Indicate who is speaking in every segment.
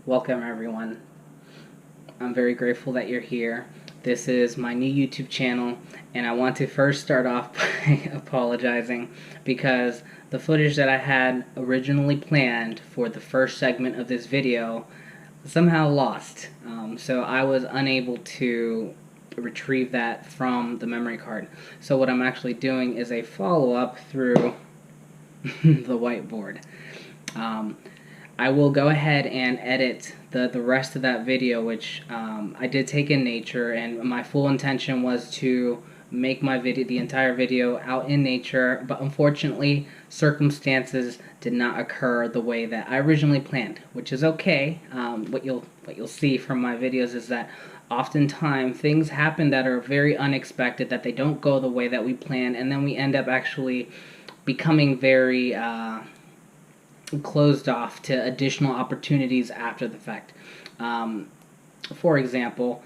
Speaker 1: Welcome everyone. I'm very grateful that you're here. This is my new YouTube channel, and I want to first start off by apologizing because the footage that I had originally planned for the first segment of this video somehow lost. So I was unable to retrieve that from the memory card. So what I'm actually doing is a follow-up through the whiteboard. I will go ahead and edit the rest of that video, which I did take in nature, and my full intention was to make the entire video out in nature, but unfortunately circumstances did not occur the way that I originally planned, which is okay. What you'll see from my videos is that oftentimes things happen that are very unexpected, that they don't go the way that we planned, and then we end up actually becoming very closed off to additional opportunities after the fact. For example,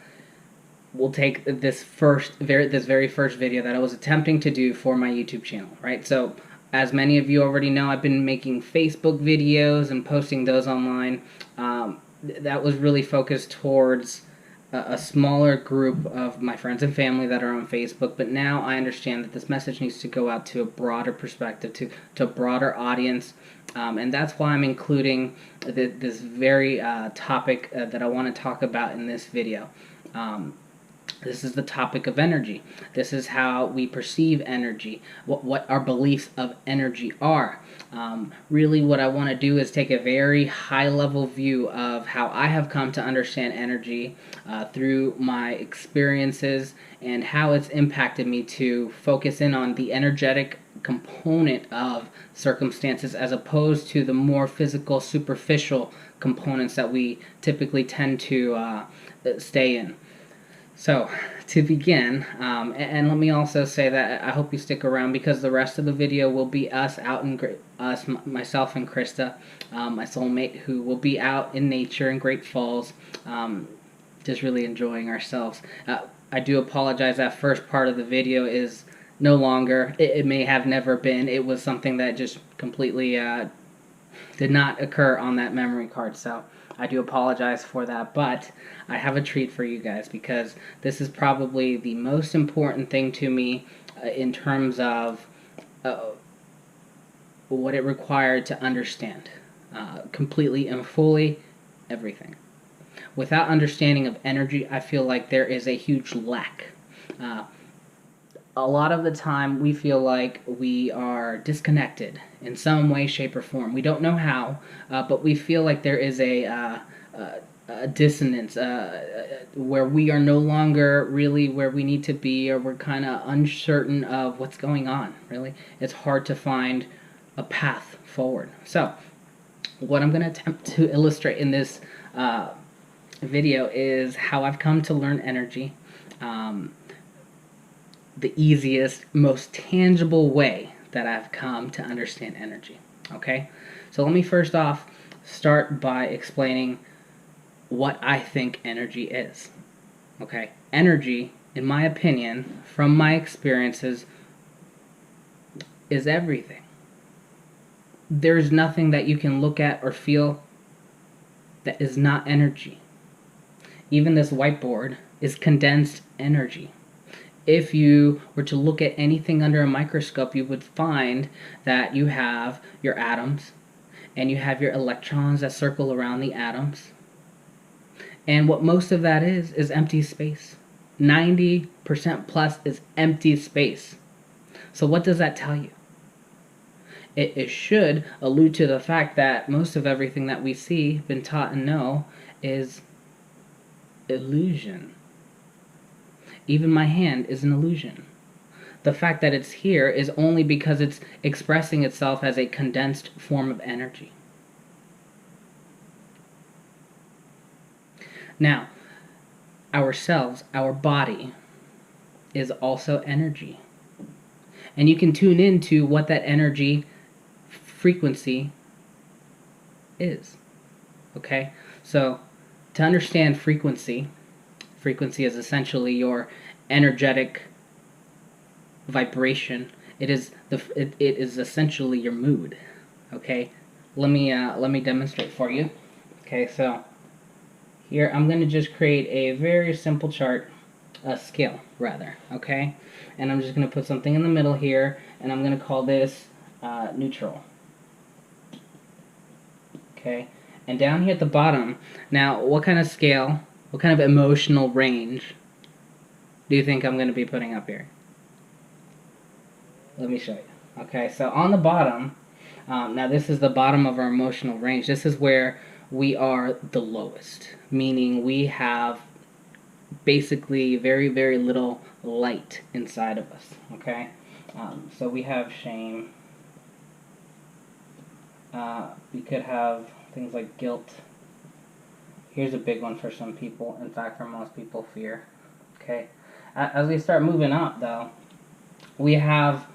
Speaker 1: we'll take this very first video that I was attempting to do for my YouTube channel, right? So, as many of you already know, I've been making Facebook videos and posting those online. That was really focused towards a smaller group of my friends and family that are on Facebook, but now I understand that this message needs to go out to a broader perspective, to a broader audience, and that's why I'm including this very topic that I want to talk about in this video. This is the topic of energy. This is how we perceive energy, what our beliefs of energy are. Really what I want to do is take a very high-level view of how I have come to understand energy through my experiences and how it's impacted me to focus in on the energetic component of circumstances as opposed to the more physical, superficial components that we typically tend to stay in. So, to begin, and let me also say that I hope you stick around because the rest of the video will be us out in myself and Krista, my soulmate, who will be out in nature in Great Falls, just really enjoying ourselves. I do apologize, that first part of the video is no longer, it may have never been, it was something that just completely did not occur on that memory card, so I do apologize for that, but I have a treat for you guys because this is probably the most important thing to me in terms of what it required to understand completely and fully everything. Without understanding of energy, I feel like there is a huge lack. A lot of the time we feel like we are disconnected in some way, shape, or form. We don't know how, but we feel like there is a dissonance where we are no longer really where we need to be, or we're kind of uncertain of what's going on, really. It's hard to find a path forward. So, what I'm going to attempt to illustrate in this video is how I've come to learn energy. The easiest, most tangible way that I've come to understand energy. Okay? So let me first off start by explaining what I think energy is. Okay? Energy, in my opinion, from my experiences, is everything. There's nothing that you can look at or feel that is not energy. Even this whiteboard is condensed energy. If you were to look at anything under a microscope, you would find that you have your atoms, and you have your electrons that circle around the atoms. And what most of that is empty space. 90% plus is empty space. So what does that tell you? It should allude to the fact that most of everything that we see, been taught and know, is illusion. Even my hand is an illusion. The fact that it's here is only because it's expressing itself as a condensed form of energy. Now, ourselves, our body, is also energy. And you can tune into what that energy frequency is. Okay? So, to understand frequency is essentially your energetic vibration. It is essentially your mood. Okay, let me demonstrate for you. Okay, so Here, I'm going to just create a very simple chart, a scale, rather, okay? And I'm just going to put something in the middle here, and I'm going to call this neutral. Okay, and down here at the bottom, now what kind of scale, what kind of emotional range do you think I'm going to be putting up here? Let me show you. Okay, so on the bottom, now this is the bottom of our emotional range. This is where we are the lowest, meaning we have basically very, very little light inside of us. Okay, so we have shame. We could have things like guilt. Here's a big one for some people. In fact, for most people, fear. Okay. As we start moving up, though, we have,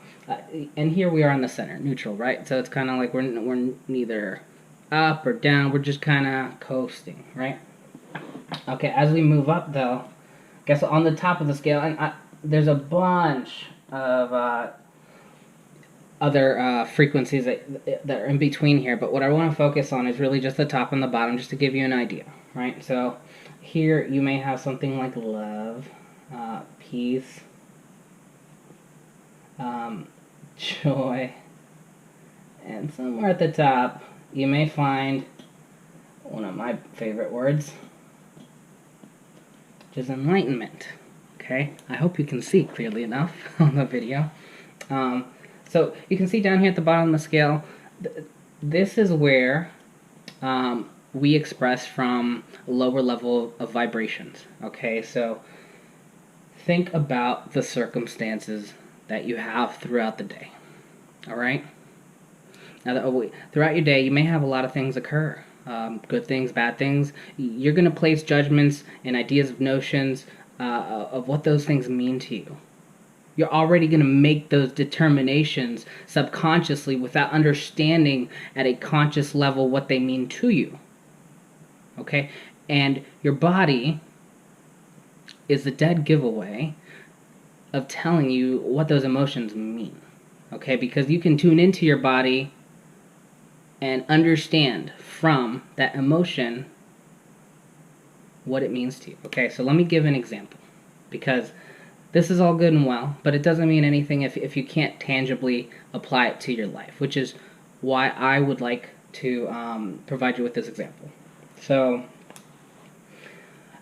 Speaker 1: and here we are in the center, neutral, right? So it's kind of like we're neither up or down. We're just kind of coasting, right? Okay. As we move up, though, guess on the top of the scale, and there's a bunch of other frequencies that are in between here, but what I want to focus on is really just the top and the bottom, just to give you an idea, right? So here you may have something like love, peace, joy, and somewhere at the top you may find one of my favorite words, which is enlightenment. Okay, I hope you can see clearly enough on the video. So you can see down here at the bottom of the scale, this is where we express from a lower level of vibrations. Okay, so think about the circumstances that you have throughout the day. All right? Now, throughout your day, you may have a lot of things occur. Good things, bad things. You're going to place judgments and ideas, notions of what those things mean to you. You're already going to make those determinations subconsciously without understanding at a conscious level what they mean to you. Okay? And your body is the dead giveaway of telling you what those emotions mean. Okay? Because you can tune into your body and understand from that emotion what it means to you. Okay? So let me give an example. Because this is all good and well, but it doesn't mean anything if you can't tangibly apply it to your life, which is why I would like to provide you with this example. So,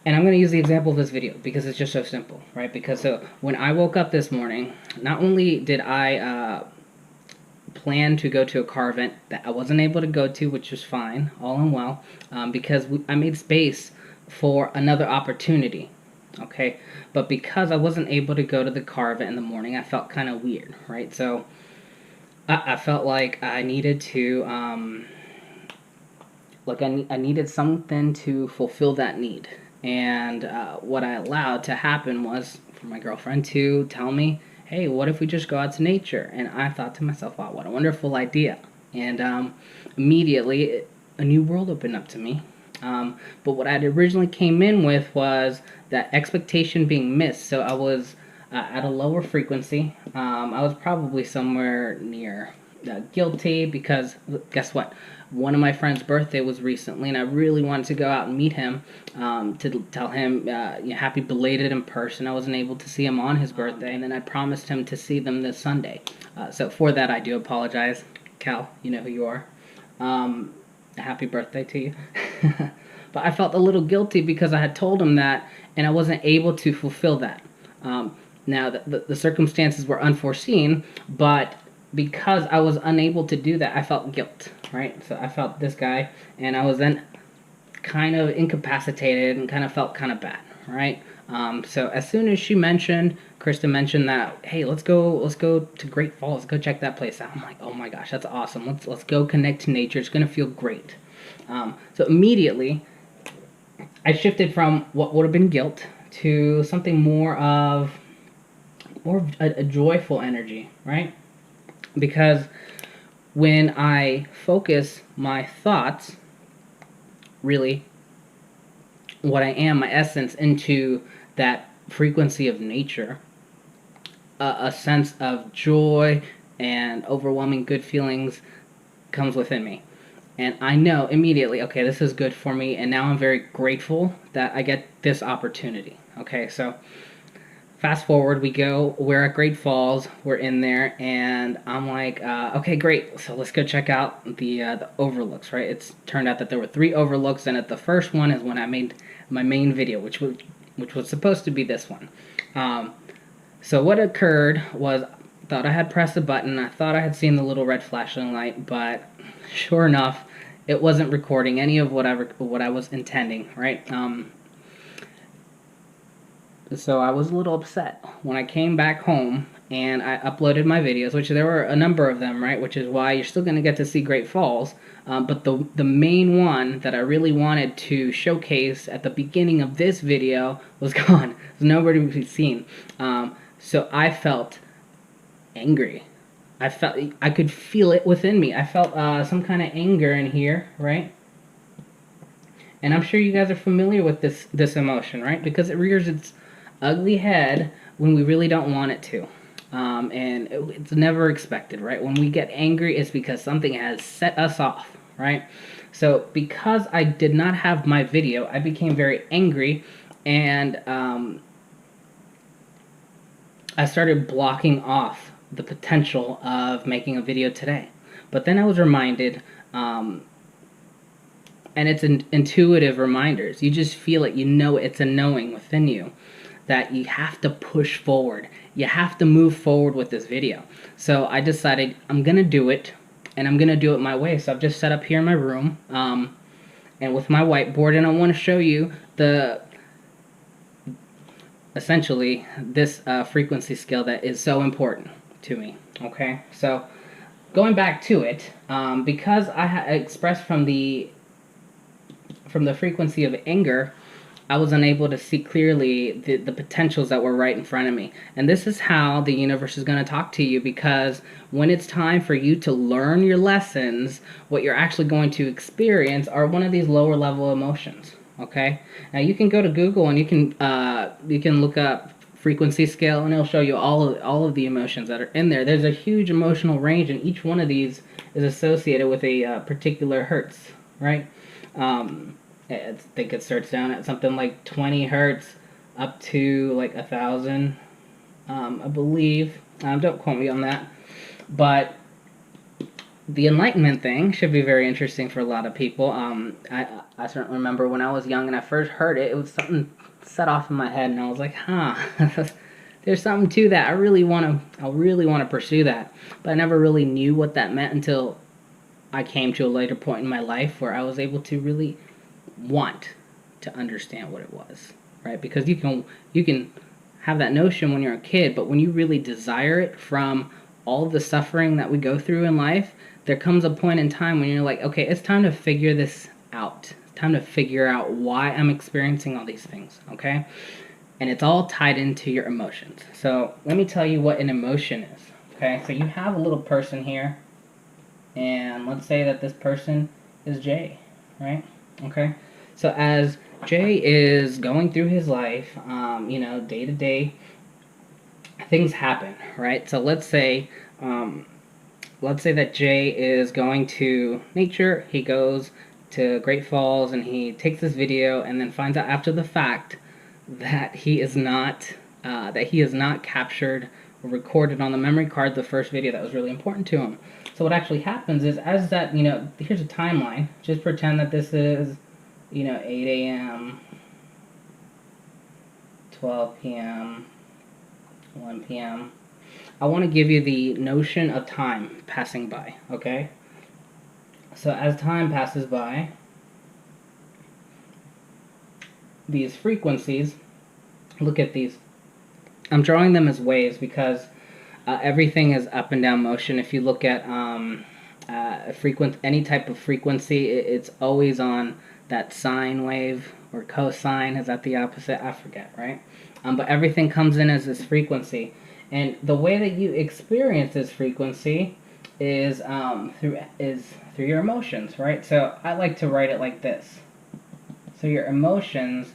Speaker 1: and I'm going to use the example of this video because it's just so simple, right? Because so when I woke up this morning, not only did I plan to go to a car event that I wasn't able to go to, which was fine, all in well, because I made space for another opportunity. Okay, but because I wasn't able to go to the car event in the morning, I felt kind of weird, right? So I felt like I needed to, I needed something to fulfill that need. And what I allowed to happen was for my girlfriend to tell me, hey, what if we just go out to nature? And I thought to myself, wow, what a wonderful idea. And immediately, a new world opened up to me. But what I had originally came in with was that expectation being missed. So I was at a lower frequency. I was probably somewhere near guilty because guess what? One of my friend's birthday was recently, and I really wanted to go out and meet him to tell him happy belated in person. I wasn't able to see him on his birthday, and then I promised him to see them this Sunday. So for that, I do apologize. Cal, you know who you are. Happy birthday to you. But I felt a little guilty because I had told him that, and I wasn't able to fulfill that. Now, the circumstances were unforeseen, but because I was unable to do that, I felt guilt, right? So I felt this guy, and I was then kind of incapacitated and kind of felt kind of bad, right? So as soon as Krista mentioned that, hey, let's go to Great Falls, let's go check that place out. I'm like, oh my gosh, that's awesome. Let's go connect to nature. It's gonna feel great. So immediately, I shifted from what would have been guilt to something more of a joyful energy, right? Because when I focus my thoughts, really, what I am, my essence, into that frequency of nature, a sense of joy and overwhelming good feelings comes within me. And I know immediately, okay, this is good for me, and now I'm very grateful that I get this opportunity. Okay, so fast forward, we're at Great Falls, we're in there, and I'm like, okay, great, so let's go check out the overlooks, right? It's turned out that there were 3 overlooks, and at the first one is when I made my main video, which was supposed to be this one. So what occurred was, thought I had pressed a button, I thought I had seen the little red flashing light, but sure enough, it wasn't recording any of what I was intending, right? So I was a little upset when I came back home and I uploaded my videos, which there were a number of them, right? Which is why you're still going to get to see Great Falls. But the main one that I really wanted to showcase at the beginning of this video was gone. There's nobody to be seen. So I felt angry. I could feel it within me. I felt some kind of anger in here, right? And I'm sure you guys are familiar with this emotion, right? Because it rears its ugly head when we really don't want it to. It's never expected, right? When we get angry, it's because something has set us off, right? So because I did not have my video, I became very angry, and I started blocking off the potential of making a video today. But then I was reminded, and it's an intuitive reminders. You just feel it. You know it's a knowing within you that you have to push forward. You have to move forward with this video. So I decided I'm going to do it, and I'm going to do it my way. So I've just set up here in my room and with my whiteboard, and I want to show you essentially this frequency scale that is so important to me. Okay, so going back to it, because I expressed from the frequency of anger, I was unable to see clearly the potentials that were right in front of me. And this is how the universe is going to talk to you, because when it's time for you to learn your lessons, what you're actually going to experience are one of these lower level emotions. Okay? Now you can go to Google and you can look up frequency scale, and it'll show you all of the emotions that are in there. There's a huge emotional range, and each one of these is associated with a particular hertz, right? I think it starts down at something like 20 hertz up to like 1,000, I believe. Don't quote me on that. But the enlightenment thing should be very interesting for a lot of people. I certainly remember when I was young and I first heard it, it was something set off in my head, and I was like, huh, there's something to that. I really want to pursue that. But I never really knew what that meant until I came to a later point in my life where I was able to really want to understand what it was, right? Because you can have that notion when you're a kid, but when you really desire it from all of the suffering that we go through in life, there comes a point in time when you're like, okay, it's time to figure this out. It's time to figure out why I'm experiencing all these things, okay? And it's all tied into your emotions. So let me tell you what an emotion is, okay? So you have a little person here, and let's say that this person is Jay, right? Okay? So as Jay is going through his life, day to day, things happen, right? So let's say that Jay is going to nature. He goes to Great Falls and he takes this video, and then finds out after the fact that he is not captured or recorded on the memory card the first video that was really important to him. So what actually happens is, as that, here's a timeline. Just pretend that this is 8 a.m., 12 p.m., 1 p.m. I want to give you the notion of time passing by, okay? So as time passes by, these frequencies, look at these. I'm drawing them as waves because everything is up and down motion. If you look at any type of frequency, it's always on that sine wave, or cosine. Is that the opposite? I forget, right? But everything comes in as this frequency, and the way that you experience this frequency is through your emotions, right? So I like to write it like this. So your emotions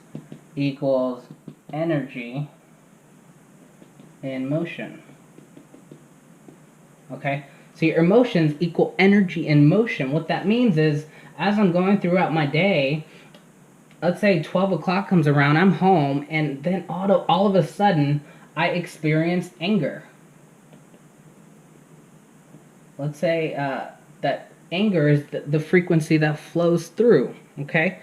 Speaker 1: equals energy in motion. Okay, So your emotions equal energy in motion. What that means is, as I'm going throughout my day, let's say 12 o'clock comes around, I'm home, and then all of a sudden, I experience anger. Let's say that anger is the frequency that flows through, okay?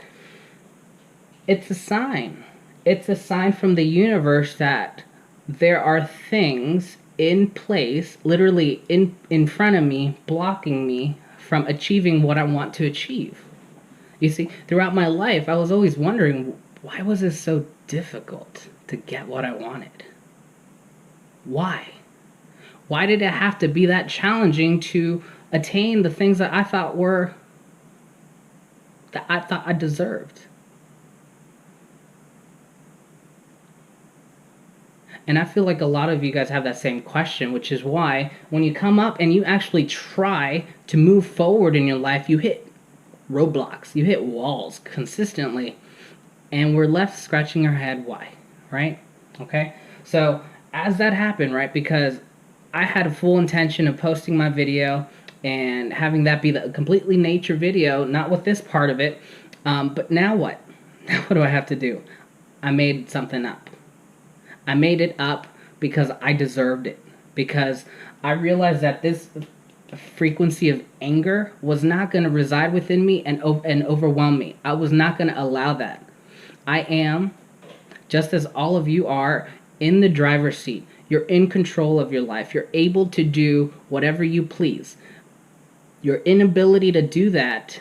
Speaker 1: It's a sign. It's a sign from the universe that there are things in place, literally in front of me, blocking me from achieving what I want to achieve. You see, throughout my life, I was always wondering, why was it so difficult to get what I wanted? Why? Why did it have to be that challenging to attain the things that I thought I deserved? And I feel like a lot of you guys have that same question, which is why when you come up and you actually try to move forward in your life, you hit roadblocks, you hit walls consistently, and we're left scratching our head why, right? Okay? So, as that happened, right, because I had a full intention of posting my video and having that be the completely nature video, not with this part of it, but now what? Now what do I have to do? I made something up. I made it up because I deserved it. Because I realized that this frequency of anger was not going to reside within me and overwhelm me. I was not going to allow that. I am, just as all of you are, in the driver's seat. You're in control of your life. You're able to do whatever you please. Your inability to do that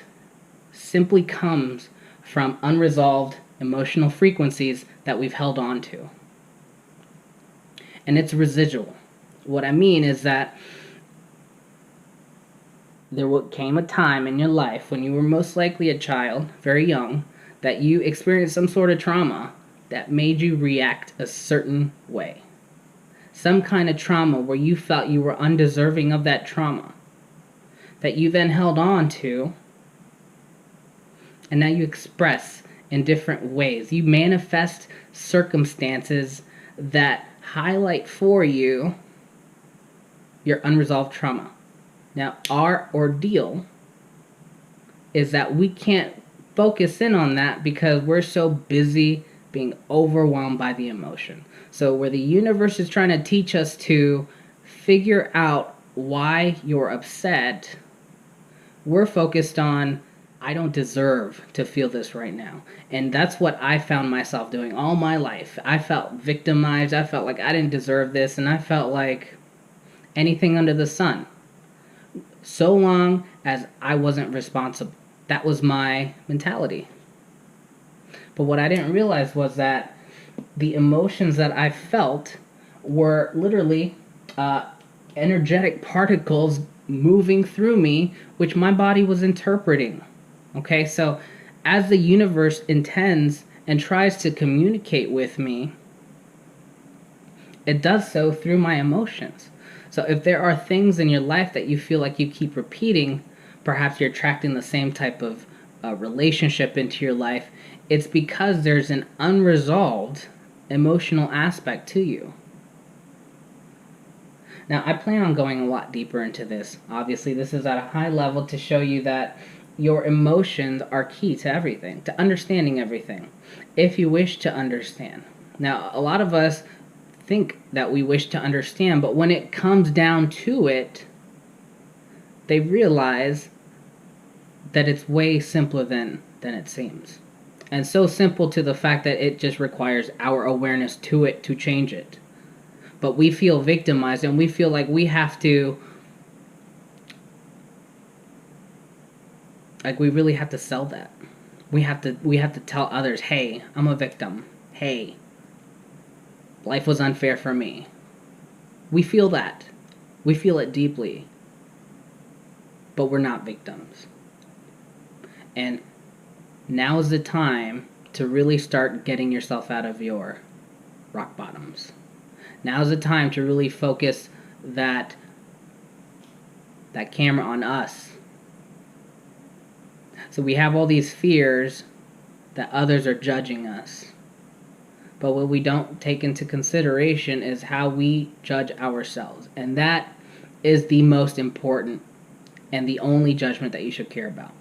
Speaker 1: simply comes from unresolved emotional frequencies that we've held on to. And it's residual. What I mean is that there came a time in your life when you were most likely a child, very young, that you experienced some sort of trauma that made you react a certain way. Some kind of trauma where you felt you were undeserving of that trauma, that you then held on to, and now you express in different ways. You manifest circumstances that highlight for you your unresolved trauma. Now, our ordeal is that we can't focus in on that because we're so busy being overwhelmed by the emotion. So where the universe is trying to teach us to figure out why you're upset, we're focused on, I don't deserve to feel this right now. And that's what I found myself doing all my life. I felt victimized. I felt like I didn't deserve this. And I felt like anything under the sun. So long as I wasn't responsible. That was my mentality. But what I didn't realize was that the emotions that I felt were literally energetic particles moving through me, which my body was interpreting. Okay, so as the universe intends and tries to communicate with me, it does so through my emotions. So if there are things in your life that you feel like you keep repeating, perhaps you're attracting the same type of relationship into your life, it's because there's an unresolved emotional aspect to you. Now, I plan on going a lot deeper into this. Obviously, this is at a high level to show you that your emotions are key to everything, to understanding everything, if you wish to understand. Now, a lot of us think that we wish to understand, but when it comes down to it, they realize that it's way simpler than it seems. And so simple to the fact that it just requires our awareness to it to change it. But we feel victimized and we feel like we have to, like we really have to sell that. We have to tell others, hey, I'm a victim. Hey, life was unfair for me. We feel that. We feel it deeply. But we're not victims. And now is the time to really start getting yourself out of your rock bottoms. Now is the time to really focus that camera on us. So we have all these fears that others are judging us. But what we don't take into consideration is how we judge ourselves. And that is the most important and the only judgment that you should care about.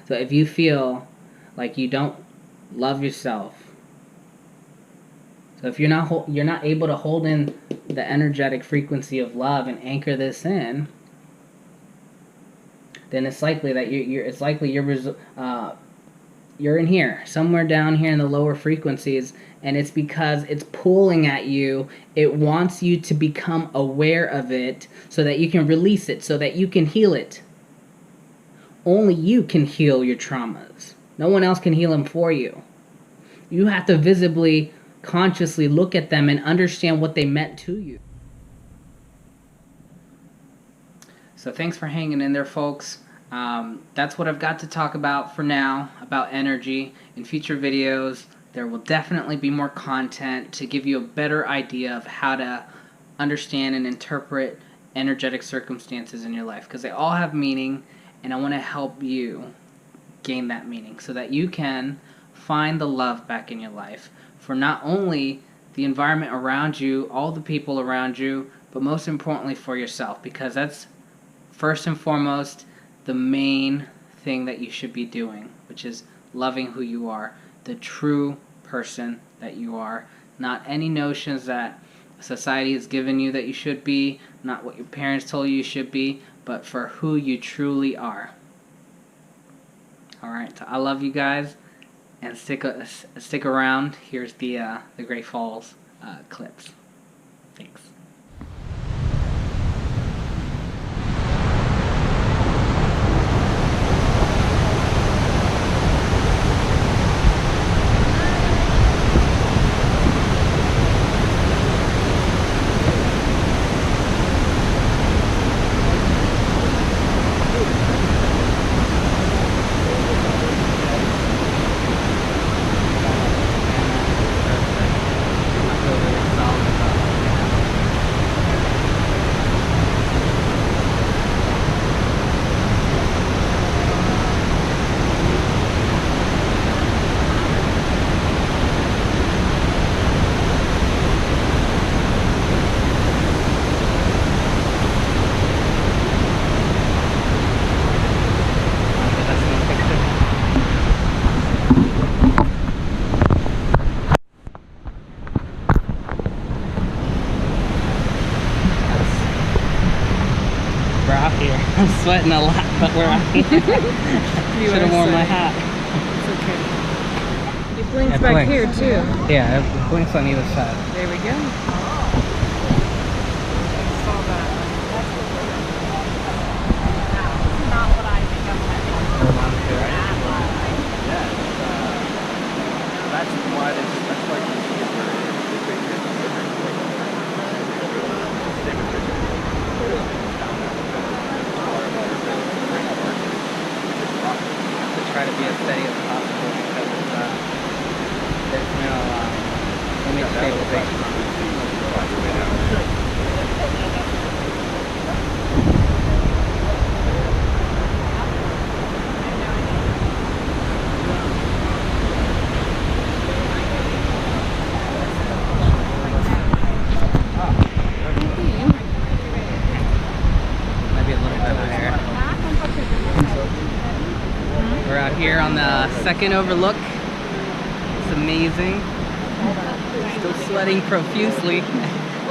Speaker 1: So if you feel like you don't love yourself, so if you're not able to hold in the energetic frequency of love and anchor this in, then it's likely that you're in here, somewhere down here in the lower frequencies, and it's because it's pulling at you. It wants you to become aware of it so that you can release it, so that you can heal it. Only you can heal your traumas. No one else can heal them for you. You have to visibly, consciously look at them and understand what they meant to you. So thanks for hanging in there, folks. That's what I've got to talk about for now, about energy. In future videos, there will definitely be more content to give you a better idea of how to understand and interpret energetic circumstances in your life, because they all have meaning, and I want to help you gain that meaning so that you can find the love back in your life for not only the environment around you, all the people around you, but most importantly for yourself, because that's first and foremost the main thing that you should be doing, which is loving who you are, the true person that you are, not any notions that society has given you that you should be, not what your parents told you should be, but for who you truly are. Alright, so I love you guys, and stick around. Here's the Great Falls clips. Thanks. I'm sweating a lot, but we're out here. Should have worn my hat.
Speaker 2: It's okay. It blinks back here too.
Speaker 1: Yeah, it blinks on either side.
Speaker 2: There we go.
Speaker 3: Not what I think of when
Speaker 4: That's why that's why you see it where it's big
Speaker 1: To try to be as steady as possible because there's no image stabilization. Maybe a little bit higher. We're out here on the second overlook. It's amazing. Still sweating profusely,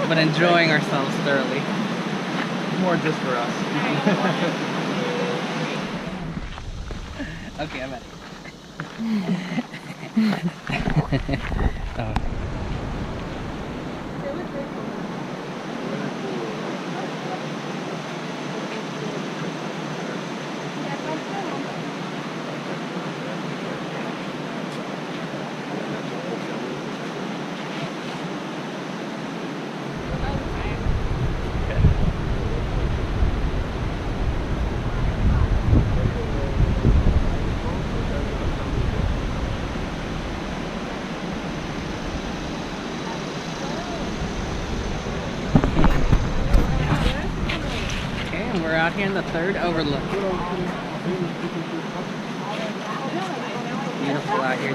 Speaker 1: but enjoying ourselves thoroughly.
Speaker 4: more just for us.
Speaker 1: Okay, I'm ready. Oh. We're out here in the third overlook. Beautiful out here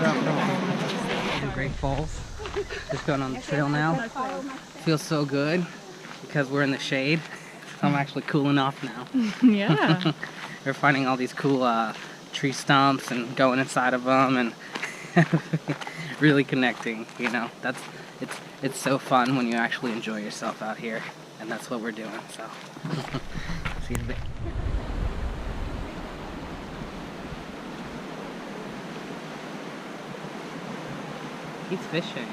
Speaker 1: too. Great Falls. Just going on the trail now. Feels so good because we're in the shade. So I'm actually cooling off now.
Speaker 2: Yeah.
Speaker 1: We're finding all these cool tree stumps and going inside of them and really connecting, you know. It's so fun when you actually enjoy yourself out here, and that's what we're doing. So see you. He's fishing.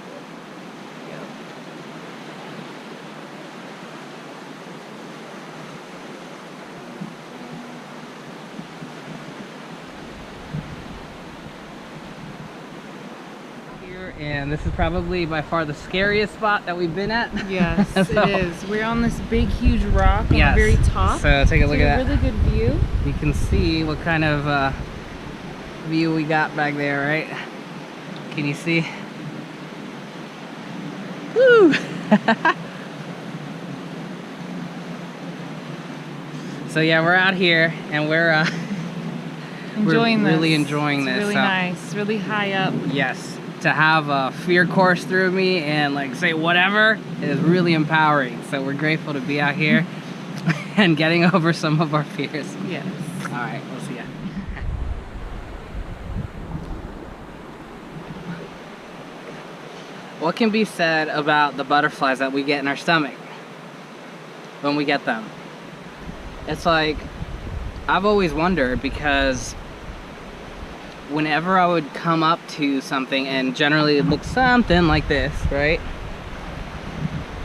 Speaker 1: And this is probably by far the scariest spot that we've been at.
Speaker 2: Yes,
Speaker 1: So-
Speaker 2: it is. We're on this big, huge rock on
Speaker 1: Yes.
Speaker 2: the very top.
Speaker 1: So take a look at
Speaker 2: a
Speaker 1: that.
Speaker 2: really good view.
Speaker 1: You can see what kind of view we got back there, right? Can you see? Woo! So yeah, we're out here and we're
Speaker 2: Enjoying this.
Speaker 1: really enjoying
Speaker 2: It's
Speaker 1: this,
Speaker 2: really
Speaker 1: so-
Speaker 2: nice, really high up.
Speaker 1: Yes, to have a fear course through me and like say whatever is really empowering. So we're grateful to be out here and getting over some of our fears.
Speaker 2: Yes.
Speaker 1: All right, we'll see ya. What can be said about the butterflies that we get in our stomach when we get them? It's like, I've always wondered because whenever I would come up to something, and generally it looks something like this, right?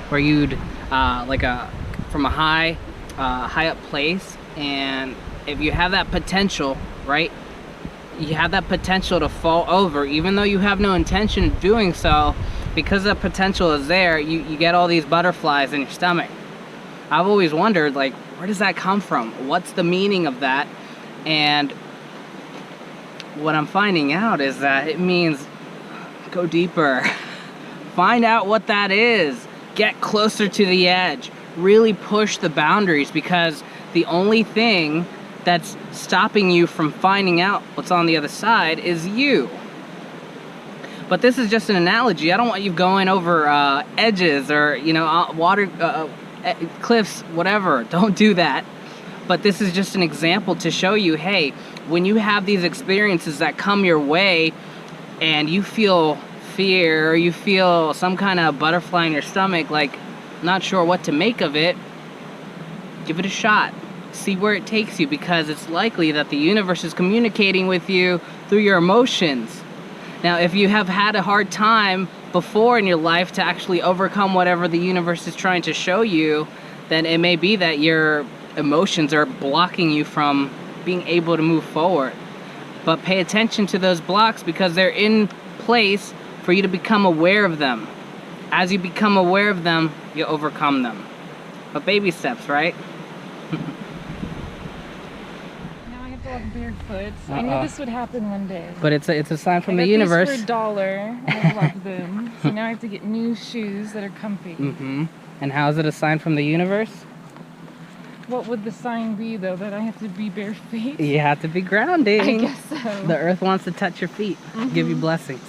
Speaker 1: Where you'd from a high up place, and if you have that potential, right? You have that potential to fall over, even though you have no intention of doing so. Because the potential is there, you get all these butterflies in your stomach. I've always wondered, like, where does that come from? What's the meaning of that? And what I'm finding out is that it means go deeper. Find out what that is. Get closer to the edge. Really push the boundaries, because the only thing that's stopping you from finding out what's on the other side is you. But this is just an analogy. I don't want you going over edges or, you know, water, cliffs, whatever. Don't do that. But this is just an example to show you, hey, when you have these experiences that come your way and you feel fear or you feel some kind of butterfly in your stomach, like not sure what to make of it, give it a shot. See where it takes you, because it's likely that the universe is communicating with you through your emotions. Now, if you have had a hard time before in your life to actually overcome whatever the universe is trying to show you, then it may be that your emotions are blocking you from being able to move forward. But pay attention to those blocks, because they're in place for you to become aware of them. As you become aware of them, you overcome them. But baby steps, right?
Speaker 2: Now I have to walk barefoot. I knew this would happen one day.
Speaker 1: But it's a sign from the
Speaker 2: I got
Speaker 1: universe.
Speaker 2: these for $1. I love them. So now I have to get new shoes that are comfy.
Speaker 1: Mm-hmm. And how is it a sign from the universe?
Speaker 2: What would the sign be, though? That I have to be bare feet?
Speaker 1: You have to be grounding.
Speaker 2: I guess so.
Speaker 1: The earth wants to touch your feet, give you blessings.